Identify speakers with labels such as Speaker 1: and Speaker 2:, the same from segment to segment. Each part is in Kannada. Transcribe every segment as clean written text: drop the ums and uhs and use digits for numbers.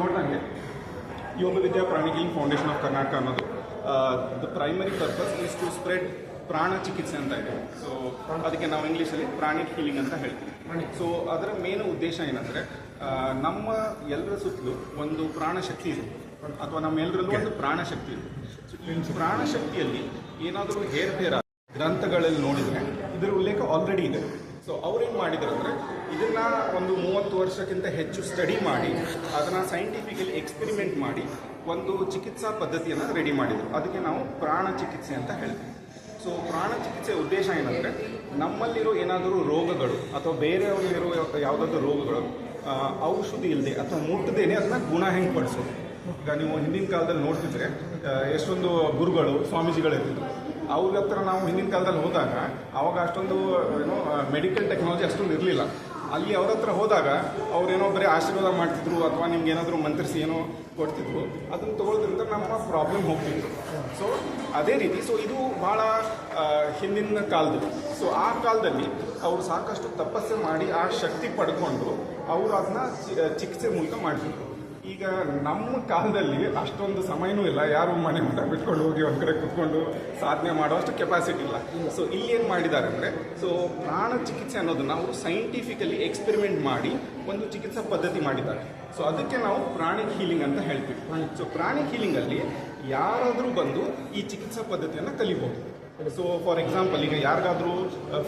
Speaker 1: ನೋಡಿದಂಗೆ ಯೋಗ ವಿದ್ಯಾ ಪ್ರಾಣಿ ಹೀಲಿಂಗ್ ಫೌಂಡೇಶನ್ ಆಫ್ ಕರ್ನಾಟಕ ಅನ್ನೋದು the primary purpose is to spread ಪ್ರಾಣ ಚಿಕಿತ್ಸೆ ಅಂತ ಇದೆ. ಸೊ ಅದಕ್ಕೆ ನಾವು ಇಂಗ್ಲೀಷಲ್ಲಿ ಪ್ರಾಣಿಕ್ ಹೀಲಿಂಗ್ ಅಂತ ಹೇಳ್ತೀವಿ. ಸೊ ಅದರ ಮೇನ್ ಉದ್ದೇಶ ಏನಂದರೆ ನಮ್ಮ ಎಲ್ಲರ ಸುತ್ತಲೂ ಒಂದು ಪ್ರಾಣಶಕ್ತಿ ಇದೆ, ಅಥವಾ ನಮ್ಮೆಲ್ಲರಲ್ಲೂ ಒಂದು ಪ್ರಾಣಶಕ್ತಿ ಇದೆ. ಸೊ ಈ ಪ್ರಾಣಶಕ್ತಿಯಲ್ಲಿ ಏನಾದರೂ ಹೇರ್ಫೇರ್ ಗ್ರಂಥಗಳಲ್ಲಿ ನೋಡಿದರೆ ಇದರ ಉಲ್ಲೇಖ ಆಲ್ರೆಡಿ ಇದೆ. ಸೊ ಅವ್ರೇನು ಮಾಡಿದ್ರು ಅಂದರೆ ಇದನ್ನು ಒಂದು 30 ವರ್ಷಕ್ಕಿಂತ ಹೆಚ್ಚು ಸ್ಟಡಿ ಮಾಡಿ ಅದನ್ನು ಸೈಂಟಿಫಿಕಲಿ ಎಕ್ಸ್ಪೆರಿಮೆಂಟ್ ಮಾಡಿ ಒಂದು ಚಿಕಿತ್ಸಾ ಪದ್ಧತಿಯನ್ನು ರೆಡಿ ಮಾಡಿದರು. ಅದಕ್ಕೆ ನಾವು ಪ್ರಾಣ ಚಿಕಿತ್ಸೆ ಅಂತ ಹೇಳ್ತೀವಿ. ಸೊ ಪ್ರಾಣ ಚಿಕಿತ್ಸೆ ಉದ್ದೇಶ ಏನಂದರೆ ನಮ್ಮಲ್ಲಿರೋ ಏನಾದರೂ ರೋಗಗಳು ಅಥವಾ ಬೇರೆಯವರಿರೋ ಯಾವುದಾದ್ರೂ ರೋಗಗಳು ಔಷಧಿ ಇಲ್ಲದೆ ಅಥವಾ ಮುಟ್ಟದೇನೆ ಅದನ್ನ ಗುಣ ಹೆಂಗೆ ಪಡಿಸೋದು. ಈಗ ನೀವು ಹಿಂದಿನ ಕಾಲದಲ್ಲಿ ನೋಡ್ತಿದ್ರೆ ಎಷ್ಟೊಂದು ಗುರುಗಳು ಸ್ವಾಮೀಜಿಗಳಿರ್ತಿದ್ರು. ಅವ್ರ ಹತ್ರ ನಾವು ಹಿಂದಿನ ಕಾಲದಲ್ಲಿ ಹೋದಾಗ ಅವಾಗ ಅಷ್ಟೊಂದು ಮೆಡಿಕಲ್ ಟೆಕ್ನಾಲಜಿ ಅಷ್ಟೊಂದು ಇರಲಿಲ್ಲ. ಅಲ್ಲಿ ಅವ್ರ ಹತ್ರ ಹೋದಾಗ ಅವ್ರೇನೋ ಬರೀ ಆಶೀರ್ವಾದ ಮಾಡ್ತಿದ್ರು ಅಥವಾ ನಿಮ್ಗೆ ಏನಾದರೂ ಮಂತ್ರಿಸಿ ಏನೋ ಕೊಡ್ತಿದ್ರು. ಅದನ್ನು ತೊಗೊಳೋದ್ರಿಂದ ನಮ್ಮ ಪ್ರಾಬ್ಲಮ್ ಹೋಗ್ತಿತ್ತು. ಸೊ ಅದೇ ರೀತಿ ಇದು ಭಾಳ ಹಿಂದಿನ ಕಾಲದ್ದು. ಸೊ ಆ ಕಾಲದಲ್ಲಿ ಅವರು ಸಾಕಷ್ಟು ತಪಸ್ಸೆ ಮಾಡಿ ಆ ಶಕ್ತಿ ಪಡ್ಕೊಂಡು ಅವರು ಅದನ್ನ ಚಿಕಿತ್ಸೆ ಮೂಲಕ ಮಾಡ್ತಿದ್ರು. ಈಗ ನಮ್ಮ ಕಾಲದಲ್ಲಿ ಅಷ್ಟೊಂದು ಸಮಯನೂ ಇಲ್ಲ, ಯಾರು ಮನೆ ಮಠ ಬಿಟ್ಕೊಂಡು ಹೋಗಿ ಒಂದು ಕಡೆ ಕುತ್ಕೊಂಡು ಸಾಧನೆ ಮಾಡೋಷ್ಟು ಕೆಪಾಸಿಟಿ ಇಲ್ಲ. ಸೊ ಇಲ್ಲಿ ಏನು ಮಾಡಿದ್ದಾರೆ ಅಂದರೆ ಪ್ರಾಣ ಚಿಕಿತ್ಸೆ ಅನ್ನೋದನ್ನು ಅವರು ಸೈಂಟಿಫಿಕಲಿ ಎಕ್ಸ್ಪೆರಿಮೆಂಟ್ ಮಾಡಿ ಒಂದು ಚಿಕಿತ್ಸಾ ಪದ್ಧತಿ ಮಾಡಿದ್ದಾರೆ. ಸೊ ಅದಕ್ಕೆ ನಾವು ಪ್ರಾಣಿಕ್ ಹೀಲಿಂಗ್ ಅಂತ ಹೇಳ್ತೀವಿ. ಸೊ ಪ್ರಾಣಿಕ್ ಹೀಲಿಂಗಲ್ಲಿ ಯಾರಾದರೂ ಬಂದು ಈ ಚಿಕಿತ್ಸಾ ಪದ್ಧತಿಯನ್ನು ಕಲಿಬೋದು. ಸೊ ಫಾರ್ ಎಕ್ಸಾಂಪಲ್, ಈಗ ಯಾರಿಗಾದರೂ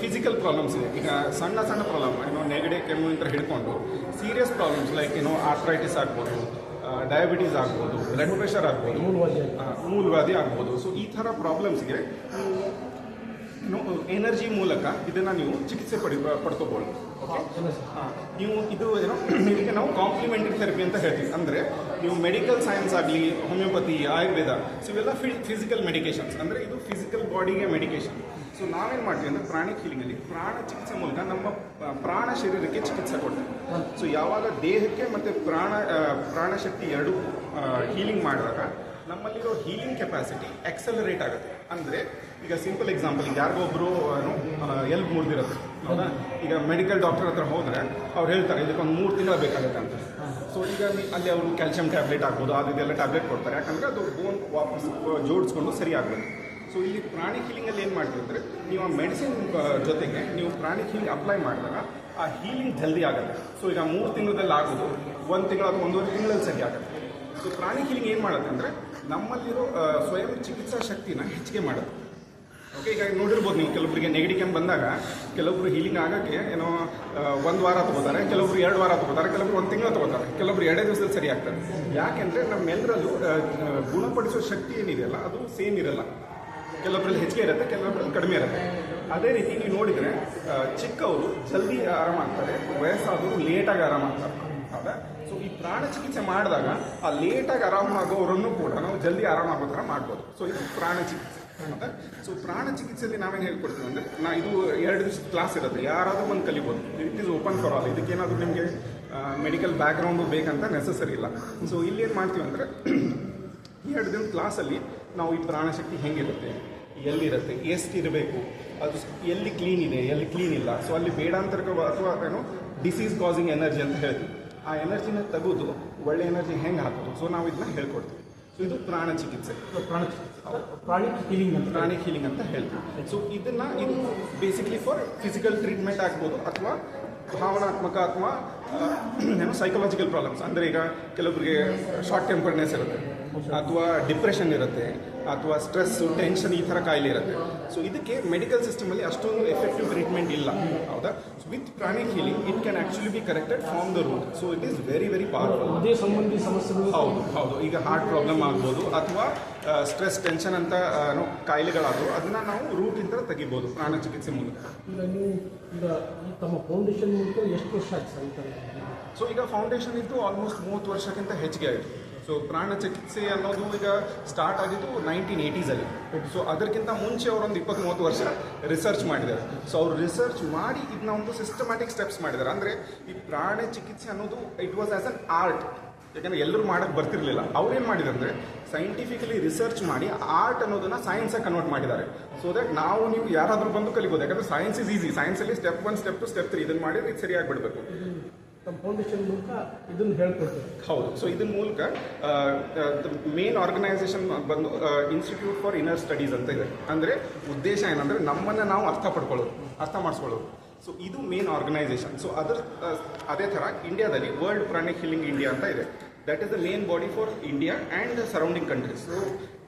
Speaker 1: ಫಿಸಿಕಲ್ ಪ್ರಾಬ್ಲಮ್ಸ್ ಇದೆ, ಈಗ ಸಣ್ಣ ಸಣ್ಣ ಪ್ರಾಬ್ಲಮ್ ನೆಗಡಿ ಕೆಮ್ಮು ಅಂತ ಹಿಡ್ಕೊಂಡು ಸೀರಿಯಸ್ ಪ್ರಾಬ್ಲಮ್ಸ್ ಲೈಕ್ ಆರ್ಥ್ರೈಟಿಸ್ ಆಗ್ಬೋದು, ಡಯಾಬಿಟೀಸ್ ಆಗ್ಬೋದು, ಬ್ಲಡ್ ಪ್ರೆಷರ್ ಆಗ್ಬೋದು, ಮೂಲವ್ಯಾಧಿ ಆಗ್ಬೋದು. ಸೊ ಈ ಥರ ಪ್ರಾಬ್ಲಮ್ಸ್ಗೆ ಎನರ್ಜಿ ಮೂಲಕ ಇದನ್ನು ನೀವು ಚಿಕಿತ್ಸೆ ಪಡ್ಕೋಬೋದು. ಓಕೆ, ನೀವು ಇದಕ್ಕೆ ನಾವು ಕಾಂಪ್ಲಿಮೆಂಟರಿ ಥೆರಪಿ ಅಂತ ಹೇಳ್ತೀವಿ. ಅಂದರೆ ನೀವು ಮೆಡಿಕಲ್ ಸೈನ್ಸ್ ಆಗಲಿ, ಹೋಮಿಯೋಪತಿ, ಆಯುರ್ವೇದ, ಸೊ ಇವೆಲ್ಲ ಫಿಸಿಕಲ್ ಮೆಡಿಕೇಶನ್ಸ್. ಅಂದರೆ ಇದು ಫಿಸಿಕಲ್ ಬಾಡಿಗೆ ಮೆಡಿಕೇಶನ್. ಸೊ ನಾವೇನು ಮಾಡ್ತೀವಿ ಅಂದರೆ ಪ್ರಾಣಿಕ್ ಹೀಲಿಂಗಲ್ಲಿ ಪ್ರಾಣ ಚಿಕಿತ್ಸೆ ಮೂಲಕ ನಮ್ಮ ಪ್ರಾಣ ಶರೀರಕ್ಕೆ ಚಿಕಿತ್ಸೆ ಕೊಡ್ತೀವಿ. ಸೊ ಯಾವಾಗ ದೇಹಕ್ಕೆ ಮತ್ತು ಪ್ರಾಣಶಕ್ತಿ ಎರಡೂ ಹೀಲಿಂಗ್ ಮಾಡಿದಾಗ ನಮ್ಮಲ್ಲಿರೋ ಹೀಲಿಂಗ್ ಕೆಪಾಸಿಟಿ ಎಕ್ಸಲರೇಟ್ ಆಗುತ್ತೆ. ಅಂದರೆ ಈಗ ಸಿಂಪಲ್ ಎಕ್ಸಾಂಪಲ್, ಈಗ ಯಾರಿಗೊಬ್ಬರು ಎಲ್ಬ್ ಮುರಿದಿರುತ್ತೆ ಹೌದಾ, ಈಗ ಮೆಡಿಕಲ್ ಡಾಕ್ಟರ್ ಹತ್ರ ಹೋದರೆ ಅವ್ರು ಹೇಳ್ತಾರೆ ಇದಕ್ಕೊಂದು 3 ತಿಂಗಳು ಬೇಕಾಗುತ್ತೆ ಅಂತ. ಸೊ ಈಗ ಅಲ್ಲಿ ಅವರು ಕ್ಯಾಲ್ಸಿಯಂ ಟ್ಯಾಬ್ಲೆಟ್ ಆಗ್ಬೋದು, ಅದೆಲ್ಲ ಟ್ಯಾಬ್ಲೆಟ್ ಕೊಡ್ತಾರೆ. ಯಾಕಂದರೆ ಅದು ಬೋನ್ ವಾಪಸ್ ಜೋಡಿಸ್ಕೊಂಡು ಸರಿ ಆಗಬೇಕು. ಸೊ ಇಲ್ಲಿ ಪ್ರಾಣಿಕ್ ಹೀಲಿಂಗಲ್ಲಿ ಏನು ಮಾಡ್ತೀವಿ ಅಂದರೆ ನೀವು ಆ ಮೆಡಿಸಿನ್ ಜೊತೆಗೆ ನೀವು ಪ್ರಾಣಿಕ್ ಹೀಲಿಂಗ್ ಅಪ್ಲೈ ಮಾಡಿದಾಗ ಆ ಹೀಲಿಂಗ್ ಜಲ್ದಿ ಆಗುತ್ತೆ. ಸೊ ಈಗ 3 ತಿಂಗಳಲ್ಲಿ ಆಗೋದು 1 ತಿಂಗಳು ಅಥವಾ 1.5 ತಿಂಗಳಲ್ಲಿ ಸರಿ ಆಗುತ್ತೆ. ಸೊ ಪ್ರಾಣಿಕ್ ಹೀಲಿಂಗ್ ಏನು ಮಾಡುತ್ತೆ ಅಂದರೆ ನಮ್ಮಲ್ಲಿರೋ ಸ್ವಯಂ ಚಿಕಿತ್ಸಾ ಶಕ್ತಿನ ಹೆಚ್ಚಿಗೆ ಮಾಡುತ್ತೆ. ಓಕೆ, ಈಗ ನೋಡಿರ್ಬೋದು ನೀವು, ಕೆಲವೊಬ್ಬರಿಗೆ ನೆಗಡಿ ಕೆಮ್ಮು ಬಂದಾಗ ಕೆಲವೊಬ್ರು ಹೀಲಿಂಗ್ ಆಗೋಕ್ಕೆ 1 ವಾರ ತಗೋತಾರೆ, ಕೆಲವೊಬ್ರು 2 ವಾರ ತಗೋತಾರೆ, ಕೆಲವೊಬ್ರು 1 ತಿಂಗಳು ತಗೋತಾರೆ, ಕೆಲವೊಬ್ರು 2 ದಿವಸದಲ್ಲಿ ಸರಿ ಆಗ್ತಾರೆ. ಯಾಕೆಂದರೆ ನಮ್ಮೆಲ್ಲರಲ್ಲೂ ಗುಣಪಡಿಸೋ ಶಕ್ತಿ ಏನಿದೆಯಲ್ಲ ಅದು ಸೇಮ್ ಇರಲ್ಲ. ಕೆಲವೊಬ್ಬರಲ್ಲಿ ಹೆಚ್ಚಿಗೆ ಇರುತ್ತೆ, ಕೆಲವೊಬ್ಬರಲ್ಲಿ ಕಡಿಮೆ ಇರುತ್ತೆ. ಅದೇ ರೀತಿ ನೀವು ನೋಡಿದರೆ ಚಿಕ್ಕವರು ಜಲ್ದಿ ಆರಾಮಾಗ್ತಾರೆ, ವಯಸ್ಸಾದವರು ಲೇಟಾಗಿ ಆರಾಮಾಗ್ತಾರೆ. ಹೌದಾ? ಸೊ ಈ ಪ್ರಾಣ ಚಿಕಿತ್ಸೆ ಮಾಡಿದಾಗ ಆ ಲೇಟಾಗಿ ಆರಾಮಾಗೋರನ್ನು ಕೂಡ ನಾವು ಜಲ್ದಿ ಆರಾಮಾಗೋ ಥರ ಮಾಡ್ಬೋದು. ಸೊ ಇದು ಪ್ರಾಣ ಚಿಕಿತ್ಸೆ. ಹೌದಾ? ಸೊ ಪ್ರಾಣ ಚಿಕಿತ್ಸೆಯಲ್ಲಿ ನಾವೇನು ಹೇಳ್ಕೊಡ್ತೀವಿ ಅಂದರೆ ಇದು 2 ದಿವಸದ ಕ್ಲಾಸ್ ಇರುತ್ತೆ, ಯಾರಾದರೂ ಬಂದು ಕಲಿಬೋದು. It is open for all. ಇದಕ್ಕೇನಾದರೂ ನಿಮಗೆ ಮೆಡಿಕಲ್ ಬ್ಯಾಕ್ಗ್ರೌಂಡು ಬೇಕಂತ ನೆಸಸರಿ ಇಲ್ಲ. ಸೊ ಇಲ್ಲಿ ಏನು ಮಾಡ್ತೀವಿ ಅಂದರೆ 2 ದಿನದ ಕ್ಲಾಸಲ್ಲಿ ನಾವು ಈ ಪ್ರಾಣಶಕ್ತಿ ಹೆಂಗಿರುತ್ತೆ, ಎಲ್ಲಿರುತ್ತೆ, ಎಷ್ಟಿರಬೇಕು, ಅದು ಎಲ್ಲಿ ಕ್ಲೀನ್ ಇದೆ, ಎಲ್ಲಿ ಕ್ಲೀನ್ ಇಲ್ಲ, ಸೊ ಅಲ್ಲಿ ಬೇಡಾಂತರಿಕ ಅಥವಾ ಡಿಸೀಸ್ ಕಾಸಿಂಗ್ ಎನರ್ಜಿ ಅಂತ ಹೇಳ್ತೀವಿ. ಆ ಎನರ್ಜಿನ ತೆಗೆದು ಒಳ್ಳೆ ಎನರ್ಜಿ ಹೆಂಗೆ ಹಾಕೋದು, ಸೊ ನಾವು ಇದನ್ನ ಹೇಳ್ಕೊಡ್ತೀವಿ. ಸೊ ಇದು ಪ್ರಾಣ ಚಿಕಿತ್ಸೆ, ಪ್ರಾಣಿಕ್ ಹೀಲಿಂಗ್ ಅಂತ ಹೇಳ್ತೀವಿ. ಸೊ ಇದು ಬೇಸಿಕ್ಲಿ ಫಾರ್ ಫಿಸಿಕಲ್ ಟ್ರೀಟ್ಮೆಂಟ್ ಆಗ್ಬೋದು ಅಥವಾ ಭಾವನಾತ್ಮಕ ಅಥವಾ ಸೈಕಲಾಜಿಕಲ್ ಪ್ರಾಬ್ಲಮ್ಸ್. ಅಂದರೆ ಈಗ ಕೆಲವರಿಗೆ ಶಾರ್ಟ್ ಟೆಂಪರ್ನೆಸ್ ಇರುತ್ತೆ, ಅಥವಾ ಡಿಪ್ರೆಷನ್ ಇರುತ್ತೆ, ಅಥವಾ ಸ್ಟ್ರೆಸ್ಸು, ಟೆನ್ಷನ್, ಈ ಥರ ಕಾಯಿಲೆ ಇರುತ್ತೆ. ಸೊ ಇದಕ್ಕೆ ಮೆಡಿಕಲ್ ಸಿಸ್ಟಮಲ್ಲಿ ಅಷ್ಟೊಂದು ಎಫೆಕ್ಟಿವ್ ಟ್ರೀಟ್ಮೆಂಟ್ ಇಲ್ಲ. ಹೌದಾ? So with pranic healing it can actually be corrected from the root. So it is very very powerful.
Speaker 2: ಅದೇ ಸಂಬಂಧಿ ಸಮಸ್ಯೆಗಳು
Speaker 1: ಹೌದು. ಈಗ ಹಾರ್ಟ್ ಪ್ರಾಬ್ಲಮ್ ಆಗ್ಬೋದು ಅಥವಾ ಸ್ಟ್ರೆಸ್, ಟೆನ್ಷನ್ ಅಂತ ಕಾಯಿಲೆಗಳಾದರೂ ಅದನ್ನು ನಾವು ರೂಟಿಂದ ತೆಗಿಬೋದು ಪ್ರಾಣ ಚಿಕಿತ್ಸೆ ಮೂಲಕ.
Speaker 2: ಈಗ ತಮ್ಮ ಫೌಂಡೇಶನ್ ಮೂಲಕ ಎಷ್ಟು ವರ್ಷ ಆಯ್ತು ಸರ್?
Speaker 1: ಸೊ ಈಗ ಫೌಂಡೇಶನ್ ಇದ್ದು ಆಲ್ಮೋಸ್ಟ್ 30 ವರ್ಷಕ್ಕಿಂತ ಹೆಚ್ಚಿಗೆ ಆಯಿತು. ಸೊ ಪ್ರಾಣ ಚಿಕಿತ್ಸೆ ಅನ್ನೋದು ಈಗ ಸ್ಟಾರ್ಟ್ ಆಗಿದ್ದು 1980s. ಸೊ ಅದಕ್ಕಿಂತ ಮುಂಚೆ ಅವರೊಂದು 20-30 ವರ್ಷ ರಿಸರ್ಚ್ ಮಾಡಿದ್ದಾರೆ. ಸೊ ಅವರು ರಿಸರ್ಚ್ ಮಾಡಿ ಇದನ್ನ ಒಂದು ಸಿಸ್ಟಮ್ಯಾಟಿಕ್ ಸ್ಟೆಪ್ಸ್ ಮಾಡಿದ್ದಾರೆ. ಅಂದರೆ ಈ ಪ್ರಾಣ ಚಿಕಿತ್ಸೆ ಅನ್ನೋದು it was as an art. ಯಾಕಂದರೆ ಎಲ್ಲರೂ ಮಾಡೋಕ್ಕೆ ಬರ್ತಿರ್ಲಿಲ್ಲ. ಅವ್ರೇನು ಮಾಡಿದ್ದಾರೆ ಅಂದರೆ ಸೈಂಟಿಫಿಕಲಿ ರಿಸರ್ಚ್ ಮಾಡಿ ಆರ್ಟ್ ಅನ್ನೋದನ್ನು ಸೈನ್ಸಾಗಿ ಕನ್ವರ್ಟ್ ಮಾಡಿದ್ದಾರೆ. ಸೊ ದಟ್ ನೀವು ಯಾರಾದರೂ ಬಂದು ಕಲಿಬೋದು. ಯಾಕಂದರೆ ಸೈನ್ಸ್ ಇಸ್ ಈಸಿ. ಸೈನ್ಸಲ್ಲಿ ಸ್ಟೆಪ್ 1, ಸ್ಟೆಪ್ 2, ಸ್ಟೆಪ್ 3 ಇದನ್ನು ಮಾಡಿದ್ರೆ ಇದು ಸರಿಯಾಗಿ ಬಿಡಬೇಕು.
Speaker 2: ತಮ್ಮ ಫೌಂಡೇಶನ್ ಮೂಲಕ ಇದನ್ನು ಹೇಳ್ಕೊಡ್ತಾರೆ.
Speaker 1: ಹೌದು. ಸೊ ಇದ್ರ ಮೂಲಕ ಮೇನ್ ಆರ್ಗನೈಸೇಷನ್ ಬಂದು ಇನ್ಸ್ಟಿಟ್ಯೂಟ್ ಫಾರ್ ಇನ್ನರ್ ಸ್ಟಡೀಸ್ ಅಂತ ಇದೆ. ಅಂದರೆ ಉದ್ದೇಶ ಏನಂದರೆ ನಮ್ಮನ್ನು ನಾವು ಅರ್ಥ ಮಾಡಿಸ್ಕೊಳ್ಳೋದು. ಸೊ ಇದು ಮೇನ್ ಆರ್ಗನೈಸೇಷನ್. ಸೊ ಅದೇ ಥರ ಇಂಡಿಯಾದಲ್ಲಿ ವರ್ಲ್ಡ್ ಪ್ರಾಣಿಕ್ ಹೀಲಿಂಗ್ ಇಂಡಿಯಾ ಅಂತ ಇದೆ. That is the main body for India and surrounding countries. So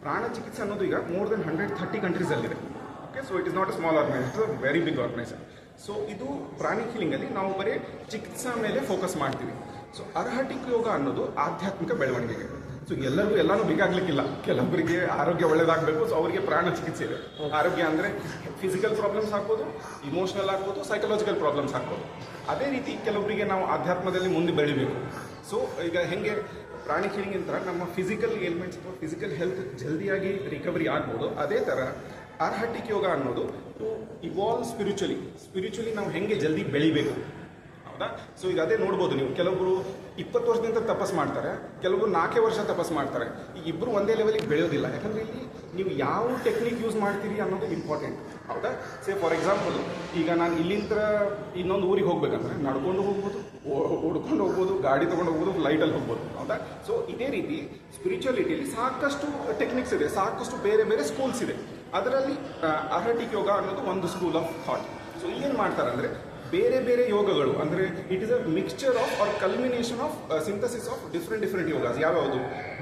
Speaker 1: ಪ್ರಾಣ ಚಿಕಿತ್ಸೆ ಅನ್ನೋದು ಈಗ ಮೋರ್ ದೆನ್ 130 ಕಂಟ್ರೀಸಲ್ಲಿದೆ. Okay, so it is not a small organisation, it's a very big organisation. So ಇದು ಪ್ರಾಣಿಕ್ ಹೀಲಿಂಗಲ್ಲಿ ನಾವು ಬರೀ ಚಿಕಿತ್ಸಾ ಮೇಲೆ ಫೋಕಸ್ ಮಾಡ್ತೀವಿ. ಸೊ ಅರ್ಹಟಿಕ್ ಯೋಗ ಅನ್ನೋದು ಆಧ್ಯಾತ್ಮಿಕ ಬೆಳವಣಿಗೆಗೆ. ಸೊ ಎಲ್ಲರಿಗೂ ಎಲ್ಲನೂ ಬೇಕಾಗ್ಲಿಕ್ಕಿಲ್ಲ. ಕೆಲವರಿಗೆ ಆರೋಗ್ಯ ಒಳ್ಳೇದಾಗಬೇಕು, ಸೊ ಅವರಿಗೆ ಪ್ರಾಣ ಚಿಕಿತ್ಸೆ ಇದೆ. ಆರೋಗ್ಯ ಅಂದರೆ ಫಿಸಿಕಲ್ ಪ್ರಾಬ್ಲಮ್ಸ್ ಆಗ್ಬೋದು, ಇಮೋಷನಲ್ ಆಗ್ಬೋದು, ಸೈಕಲಾಜಿಕಲ್ ಪ್ರಾಬ್ಲಮ್ಸ್ ಆಗ್ಬೋದು. ಅದೇ ರೀತಿ ಕೆಲವರಿಗೆ ನಾವು ಆಧ್ಯಾತ್ಮದಲ್ಲಿ ಮುಂದೆ ಬೆಳಿಬೇಕು. ಸೊ ಈಗ ಹೆಂಗೆ ಪ್ರಾಣಿಕ್ ಹೀಲಿಂಗ್ ಅಂತ ನಮ್ಮ ಫಿಸಿಕಲ್ ಏಲ್ಮೆಂಟ್ಸ್ ಅಥವಾ ಫಿಸಿಕಲ್ ಹೆಲ್ತ್ ಜಲ್ದಿಯಾಗಿ ರಿಕವರಿ ಆಗ್ಬೋದು, ಅದೇ ಥರ ಅರ್ಹಟಿಕ್ ಯೋಗ ಅನ್ನೋದು ಟು ಇವಾಲ್ವ್ ಸ್ಪಿರಿಚುಲಿ ನಾವು ಹೆಂಗೆ ಜಲ್ದಿ ಬೆಳಿಬೇಕು. ಹೌದಾ? ಸೊ ಈಗ ಅದೇ ನೋಡ್ಬೋದು ನೀವು, ಕೆಲವೊಬ್ಬರು 20 ವರ್ಷದಿಂದ ತಪಸ್ ಮಾಡ್ತಾರೆ, ಕೆಲವೊಬ್ರು 4 ವರ್ಷ ತಪಸ್ ಮಾಡ್ತಾರೆ. ಈಗ ಇಬ್ಬರು ಒಂದೇ ಲೆವೆಲಿಗೆ ಬೆಳೆಯೋದಿಲ್ಲ. ಯಾಕಂದರೆ ಇಲ್ಲಿ ನೀವು ಯಾವ ಟೆಕ್ನಿಕ್ ಯೂಸ್ ಮಾಡ್ತೀರಿ ಅನ್ನೋದು ಇಂಪಾರ್ಟೆಂಟ್. ಹೌದಾ? ಸೇ ಫಾರ್ ಎಕ್ಸಾಂಪಲ್, ಈಗ ನಾನು ಇಲ್ಲಿಂದ ಇನ್ನೊಂದು ಊರಿಗೆ ಹೋಗ್ಬೇಕಂದ್ರೆ ನಡ್ಕೊಂಡು ಹೋಗ್ಬೋದು, ಓಡ್ಕೊಂಡು ಹೋಗ್ಬೋದು, ಗಾಡಿ ತೊಗೊಂಡು ಹೋಗ್ಬೋದು, ಫ್ಲೈಟಲ್ಲಿ ಹೋಗ್ಬೋದು. ಹೌದಾ? ಸೊ ಇದೇ ರೀತಿ ಸ್ಪಿರಿಚುಯಾಲಿಟಿಯಲ್ಲಿ ಸಾಕಷ್ಟು ಟೆಕ್ನಿಕ್ಸ್ ಇದೆ, ಸಾಕಷ್ಟು ಬೇರೆ ಬೇರೆ ಸ್ಕೂಲ್ಸ್ ಇದೆ. ಅದರಲ್ಲಿ ಅರ್ಹಟಿಕ್ ಯೋಗ ಅನ್ನೋದು ಒಂದು ಸ್ಕೂಲ್ ಆಫ್ ಥಾಟ್. ಸೊ ಏನು ಮಾಡ್ತಾರೆ ಅಂದರೆ ಬೇರೆ ಬೇರೆ ಯೋಗಗಳು, ಅಂದರೆ it is a mixture of or culmination of synthesis of different yogas. ಯಾವ್ಯಾವುದು?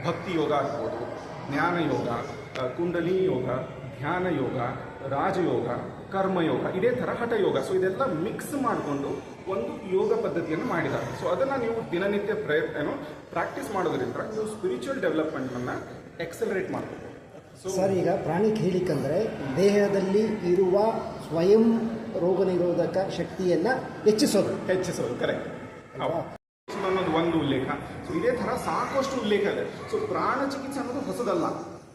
Speaker 1: ಭಕ್ತಿ ಯೋಗ ಆಗ್ಬೋದು, ಜ್ಞಾನ ಯೋಗ, ಕುಂಡಲಿನಿ ಯೋಗ, ಧ್ಯಾನ ಯೋಗ, ರಾಜಯೋಗ, ಕರ್ಮಯೋಗ, ಇದೇ ಥರ ಹಠ ಯೋಗ. ಸೊ ಇದೆಲ್ಲ ಮಿಕ್ಸ್ ಮಾಡಿಕೊಂಡು ಒಂದು ಯೋಗ ಪದ್ಧತಿಯನ್ನು ಮಾಡಿದ್ದಾರೆ. ಸೊ ಅದನ್ನು ನೀವು ದಿನನಿತ್ಯ ಪ್ರಾಕ್ಟೀಸ್ ಮಾಡೋದ್ರಿಂದ ನೀವು ಸ್ಪಿರಿಚುವಲ್ ಡೆವಲಪ್ಮೆಂಟನ್ನು ಎಕ್ಸಲರೇಟ್ ಮಾಡಬೇಕು.
Speaker 3: ಸರ್, ಈಗ ಪ್ರಾಣಿಕ್ ಹೀಲಿಂಗ್ ಅಂದರೆ ದೇಹದಲ್ಲಿ ಇರುವ ಸ್ವಯಂ ರೋಗ ನಿರೋಧಕ ಶಕ್ತಿಯನ್ನು ಹೆಚ್ಚಿಸೋದು.
Speaker 1: ಕರೆಕ್ಟ್. ಅನ್ನೋದು ಒಂದು ಉಲ್ಲೇಖ. ಸೊ ಇದೇ ಥರ ಸಾಕಷ್ಟು ಉಲ್ಲೇಖ ಇದೆ. ಸೊ ಪ್ರಾಣ ಚಿಕಿತ್ಸೆ ಅನ್ನೋದು ಹೊಸದಲ್ಲ,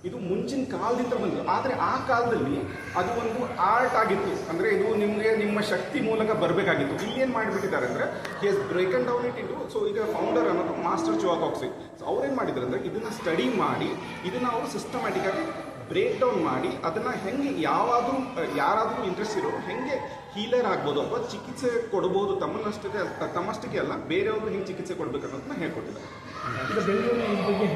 Speaker 1: ಇದು ಮುಂಚಿನ ಕಾಲದಿಂದ ಬಂದಿದೆ. ಆದರೆ ಆ ಕಾಲದಲ್ಲಿ ಅದು ಒಂದು ಆರ್ಟ್ ಆಗಿತ್ತು. ಅಂದರೆ ಇದು ನಿಮ್ಮ ಶಕ್ತಿ ಮೂಲಕ ಬರಬೇಕಾಗಿತ್ತು. ಇಲ್ಲಿ ಏನು ಮಾಡಿಬಿಟ್ಟಿದ್ದಾರೆ ಅಂದರೆ he has broken down it into. So ಈಗ ಫೌಂಡರ್ ಅನ್ನೋದು ಮಾಸ್ಟರ್ ಚುವಾಕಾಕ್ಸಿ. ಸೊ ಅವ್ರೇನು ಮಾಡಿದ್ದಾರೆ ಅಂದರೆ ಇದನ್ನು ಸ್ಟಡಿ ಮಾಡಿ ಇದನ್ನು ಅವರು ಸಿಸ್ಟಮ್ಯಾಟಿಕ್ ಆಗಿ ಬ್ರೇಕ್ ಡೌನ್ ಮಾಡಿ ಅದನ್ನು ಹೆಂಗೆ ಯಾರಾದರೂ ಇಂಟ್ರೆಸ್ಟ್ ಇರೋರು ಹೆಂಗೆ ಹೀಲರ್ ಆಗ್ಬೋದು ಅಥವಾ ಚಿಕಿತ್ಸೆ ಕೊಡ್ಬೋದು, ತಮ್ಮಷ್ಟಕ್ಕೆ ಅಲ್ಲ ಬೇರೆಯವರು ಹೆಂಗೆ ಚಿಕಿತ್ಸೆ ಕೊಡಬೇಕು ಅನ್ನೋದನ್ನ ಹೇಳ್ಕೊಟ್ಟಿದ್ದಾರೆ.
Speaker 2: ಈಗ ಬೆಂಗಳೂರು ಈ ಬಗ್ಗೆ